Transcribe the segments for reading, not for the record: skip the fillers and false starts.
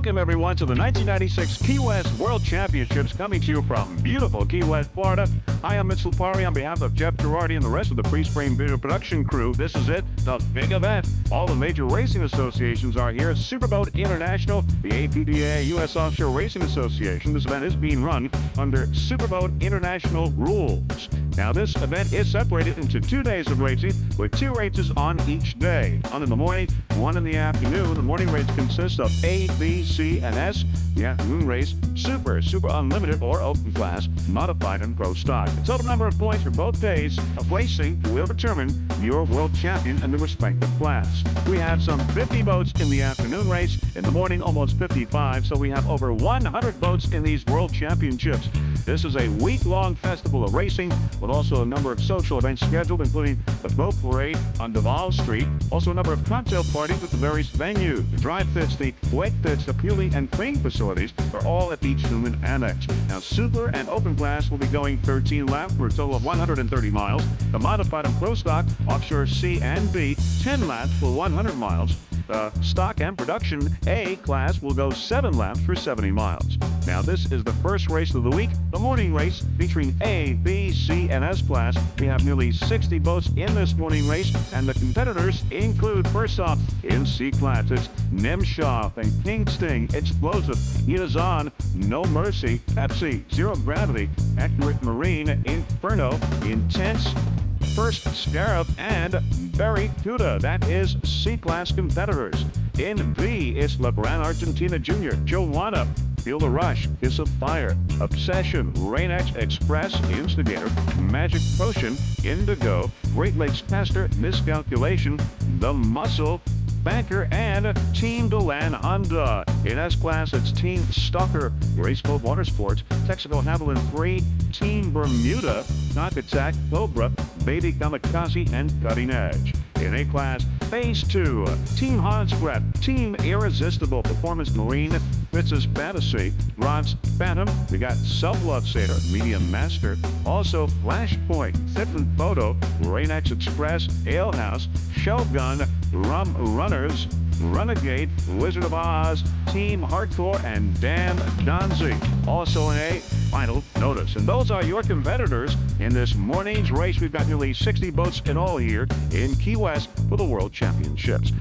Welcome, everyone, to the 1996 Key West World Championships, coming to you from beautiful Key West, Florida. I am Mitchell Parry on behalf of Jeff Girardi and the rest of the Freespring Video Production crew. This is it, the big event. All the major racing associations are here. Superboat International, the APDA U.S. Offshore Racing Association. This event is being run under Superboat International rules. Now, this event is separated into 2 days of racing with 2 races on each day. One in the morning, one in the afternoon. The morning race consists of A, B, C, and S. The afternoon race, Super Unlimited or Open Class, Modified, and Pro Stock. The total number of points for both days of racing will determine your world champion in the respective class. We have some 50 boats in the afternoon race. In the morning, almost 55, so we have over 100 boats in these world championships. This is a week-long festival of racing with also a number of social events scheduled, including the boat parade on Duval Street, also a number of cocktail parties at the various venues. The dry fits, the wet fits, the fueling and cleaning facilities are all at each Newman Annex. Now, Super and Open Class will be going 13 laps for a total of 130 miles. The Modified and Pro Stock, Offshore C and B, 10 laps for 100 miles. The Stock and Production A class will go 7 laps for 70 miles. Now, this is the first race of the week, the morning race featuring A, B, C, and S class. We have nearly 60 boats in this morning race, and the competitors include, first off, in C class, it's Nemshov and King Sting, Explosive, Inazan, No Mercy, Pepsi, Zero Gravity, Accurate Marine, Inferno, Intense, First Scarab, and Barracuda. That is C-class competitors. In B, it's LeBron Argentina Jr., Joanna, Feel the Rush, Kiss of Fire, Obsession, Rain-X Express, Instigator, Magic Potion, Indigo, Great Lakes Caster, Miscalculation, The Muscle, Banker, and Team Delan Honda. In S-Class, it's Team Stalker, Raceboat Motorsports, Texaco Haviland 3, Team Bermuda, Knock Attack, Cobra, Baby Kamikaze, and Cutting Edge. In A-Class, Phase 2, Team Hansgraf, Team Irresistible, Performance Marine, Fritz's Fantasy, Ron's Phantom, we got Self-Love Sailor, Medium Master, also Flashpoint, Fit Photo, Rain-X Express, Alehouse, Shogun, Rum Runners, Renegade, Wizard of Oz, Team Hardcore, and Dan Donzi. Also in A, Final Notice. And those are your competitors in this morning's race. We've got nearly 60 boats in all here in Key West for the World Championships.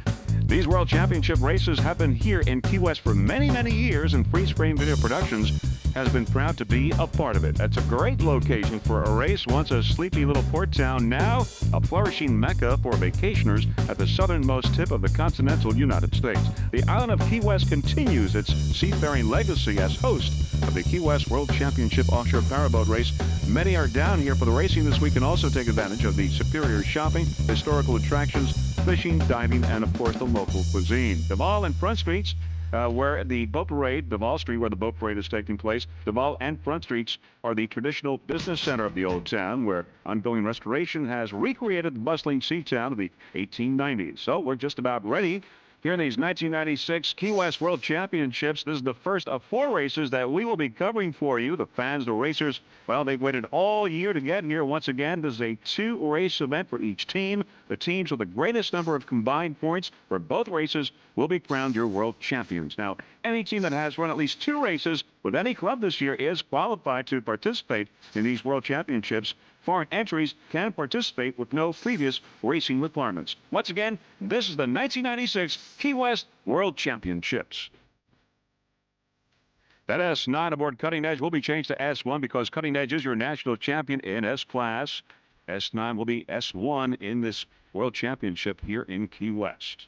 These World Championship races have been here in Key West for many, many years, and Freespring Video Productions has been proud to be a part of it. It's a great location for a race, once a sleepy little port town, now a flourishing mecca for vacationers at the southernmost tip of the continental United States. The island of Key West continues its seafaring legacy as host of the Key West World Championship Offshore Powerboat Race. Many are down here for the racing this week and also take advantage of the superior shopping, historical attractions, fishing, diving, and of course the local cuisine. Duval and Front Streets, where the boat parade, Duval Street, where the boat parade is taking place, Duval and Front Streets are the traditional business center of the old town, where ongoing restoration has recreated the bustling sea town of the 1890s. So we're just about ready. Here in these 1996 Key West World Championships, this is the first of 4 races that we will be covering for you. The fans, the racers, well, they've waited all year to get here. Once again, this is a 2-race event for each team. The teams with the greatest number of combined points for both races will be crowned your world champions. Now, any team that has run at least 2 races with any club this year is qualified to participate in these World Championships. Foreign entries can participate with no previous racing requirements. Once again, this is the 1996 Key West World Championships. That S9 aboard Cutting Edge will be changed to S1 because Cutting Edge is your national champion in S-Class. S9 will be S1 in this World Championship here in Key West.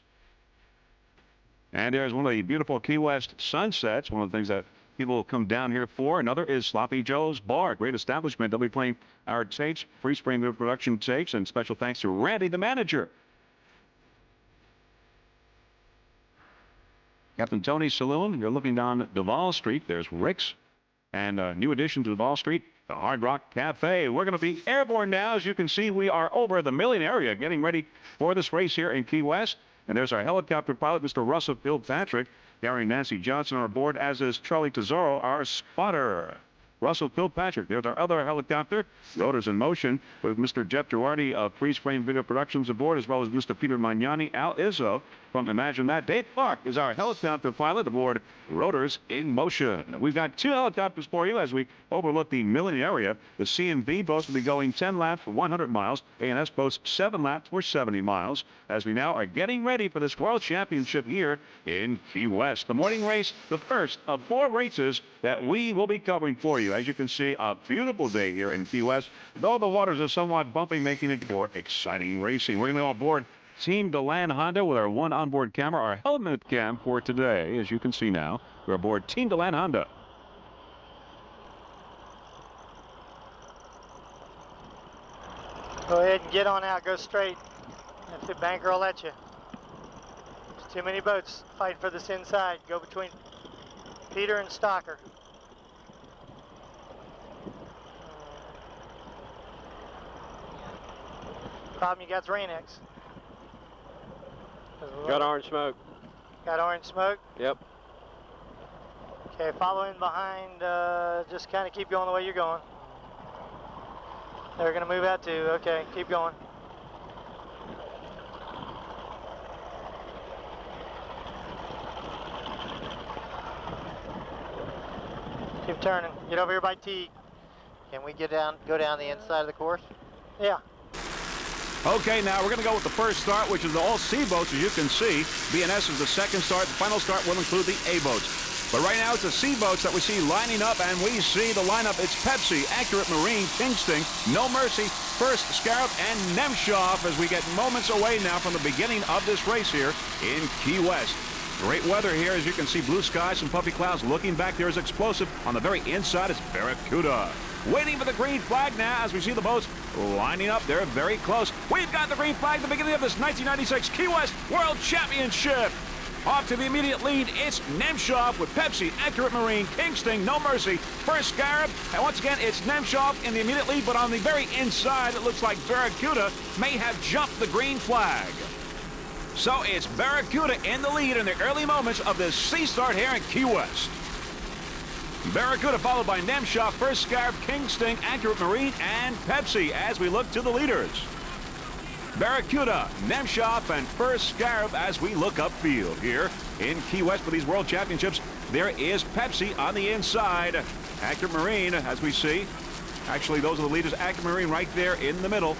And there's one of the beautiful Key West sunsets, one of the things that people will come down here for. Another is Sloppy Joe's Bar, great establishment. They'll be playing our tapes, Freespring Video Production tapes, and special thanks to Randy, the manager. Captain Tony's Saloon, you're looking down Duval Street. There's Rick's. And a new addition to Duval Street, the Hard Rock Cafe. We're going to be airborne now. As you can see, we are over the Million area getting ready for this race here in Key West. And there's our helicopter pilot, Mr. Russell Fitzpatrick, carrying Nancy Johnson on board, as is Charlie Tesoro, our spotter. Russell Kilpatrick. There's our other helicopter. Rotors in motion with Mr. Jeff Girardi of Freeze Frame Video Productions aboard, as well as Mr. Peter Magnani, Al Izzo from Imagine That. Dave Clark is our helicopter pilot aboard Rotors in Motion. We've got 2 helicopters for you as we overlook the milling area. The C&V boats will be going 10 laps for 100 miles. A&S boats 7 laps for 70 miles as we now are getting ready for this World Championship here in Key West. The morning race, the first of 4 races that we will be covering for you. As you can see, a beautiful day here in Key West. Though the waters are somewhat bumpy, making it for exciting racing. We're going to go aboard Team DeLand Honda with our 1 onboard camera, our helmet cam for today. As you can see now, we're aboard Team DeLand Honda. Go ahead and get on out. Go straight. If the banker will let you. There's too many boats fighting for this inside. Go between Peter and Stocker. Problem you got is Rain-X. Got orange smoke. Got orange smoke? Yep. Okay, follow in behind. Just kind of keep going the way you're going. They're going to move out too. Okay, keep going. Keep turning. Get over here by T. Can we go down the inside of the course? Yeah. Okay, now we're going to go with the first start, which is the all-C boats, as you can see. B&S is the second start. The final start will include the A boats. But right now, it's the C boats that we see lining up, and we see the lineup. It's Pepsi, Accurate Marine, Kingston, No Mercy, First Scarab, and Nemshoff as we get moments away now from the beginning of this race here in Key West. Great weather here, as you can see, blue skies, some puffy clouds. Looking back, there's explosive. On the very inside is Barracuda. Waiting for the green flag now as we see the boats lining up. They're very close. We've got the green flag at the beginning of this 1996 Key West World Championship. Off to the immediate lead, it's Nemshoff with Pepsi, Accurate Marine, Kingston, No Mercy, First Scarab. And once again, it's Nemshoff in the immediate lead, but on the very inside, it looks like Barracuda may have jumped the green flag. So it's Barracuda in the lead in the early moments of this C start here in Key West. Barracuda followed by Nemshoff, First Scarab, Kingston, Accurate Marine, and Pepsi as we look to the leaders. Barracuda, Nemshoff, and First Scarab as we look upfield here in Key West for these World Championships. There is Pepsi on the inside. Accurate Marine, as we see. Actually, those are the leaders. Accurate Marine right there in the middle.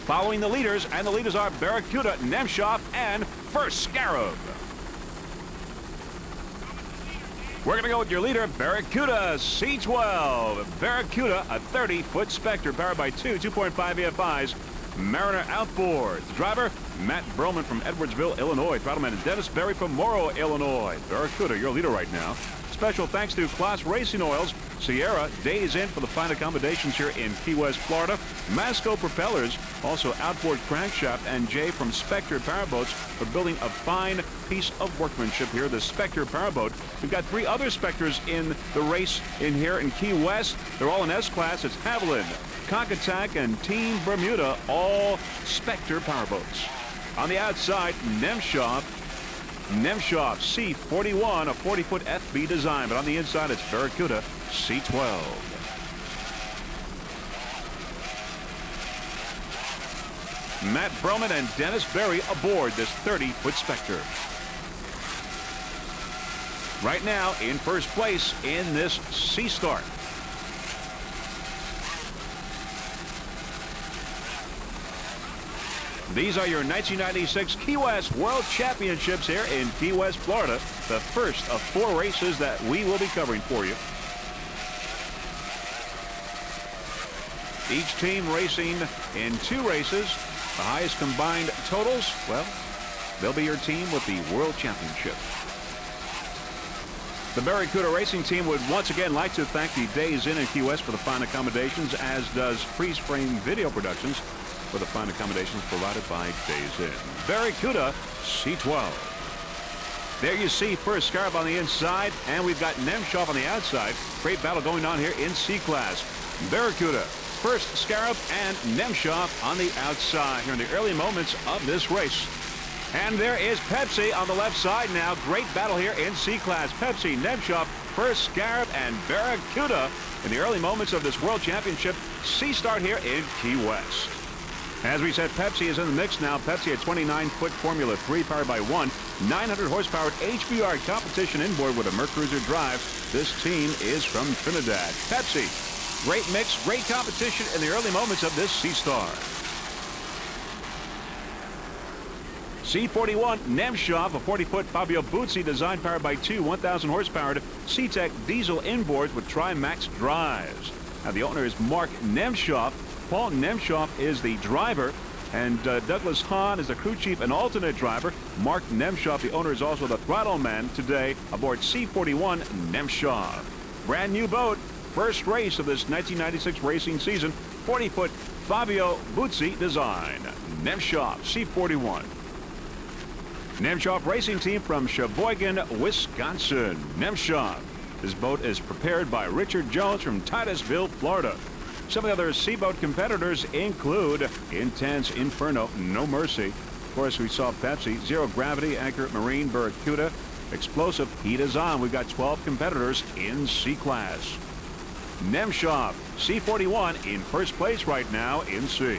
Following the leaders, and the leaders are Barracuda, Nemshoff, and First Scarab. We're going to go with your leader, Barracuda, C12. Barracuda, a 30-foot Spectre powered by 2.5 EFIs. Mariner outboard. The driver, Matt Broman from Edwardsville, Illinois. Throttleman Dennis Berry from Morrow, Illinois. Barracuda, your leader right now. Special thanks to Class Racing Oils, Sierra, Days In for the fine accommodations here in Key West, Florida. Masco Propellers, also outboard crankshaft, and Jay from Spectre Powerboats for building a fine piece of workmanship here, the Spectre Powerboat. We've got 3 other Spectres in the race in here in Key West. They're all in S-Class. It's Haviland, Concattac, and Team Bermuda, all Spectre Powerboats. On the outside, Nemshoff, C41, a 40-foot FB design, but on the inside, it's Barracuda, C12. Matt Broman and Dennis Berry aboard this 30-foot Spectre. Right now, in first place in this C start. These are your 1996 Key West World Championships here in Key West, Florida. The first of 4 races that we will be covering for you. Each team racing in 2 races. The highest combined totals, well, they'll be your team with the World Championship. The Barracuda Racing Team would once again like to thank the Days In Key West for the fine accommodations, as does Freeze Frame Video Productions for the fine accommodations provided by Days In. Barracuda, C12. There you see First Scarab on the inside, and we've got Nemshoff on the outside. Great battle going on here in C-Class. Barracuda, First Scarab, and Nemshoff on the outside here in the early moments of this race. And there is Pepsi on the left side now. Great battle here in C-Class. Pepsi, Nemshoff, First Scarab and Barracuda in the early moments of this World Championship sea start here in Key West. As we said, Pepsi is in the mix now. Pepsi, a 29-foot Formula 3 powered by one 900-horsepower HBR competition inboard with a Mercruiser drive. This team is from Trinidad. Pepsi, great mix, great competition in the early moments of this Sea Star. C41 Nemshov, a 40-foot Fabio Buzzi design powered by two 1,000-horsepower C-Tech diesel inboards with Tri-Max drives. Now, the owner is Mark Nemshov. Paul Nemshov is the driver, and Douglas Hahn is the crew chief and alternate driver. Mark Nemshov, the owner, is also the throttle man today aboard C41 Nemshov. Brand new boat, first race of this 1996 racing season, 40-foot Fabio Buzzi design. Nemshov, C41. Nemshov Racing Team from Sheboygan, Wisconsin. Nemshov. This boat is prepared by Richard Jones from Titusville, Florida. Some of the other Seaboat competitors include Intense Inferno, No Mercy. Of course, we saw Pepsi, Zero Gravity, Accurate Marine, Barracuda, Explosive, Heat is On. We've got 12 competitors in C class. Nemshov, C41 in first place right now in C.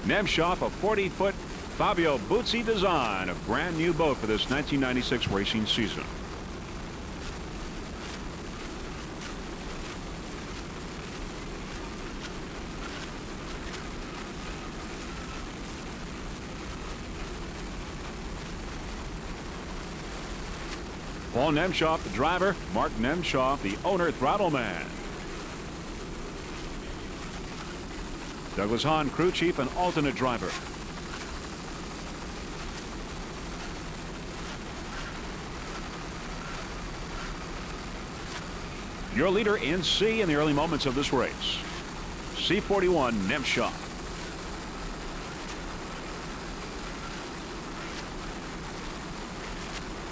Nemshov, a 40-foot Fabio Buzzi design, a brand new boat for this 1996 racing season. Paul Nemshov, the driver. Mark Nemshov, the owner, throttle man. Douglas Hahn, crew chief and alternate driver. Your leader in C in the early moments of this race. C41 Nemshov.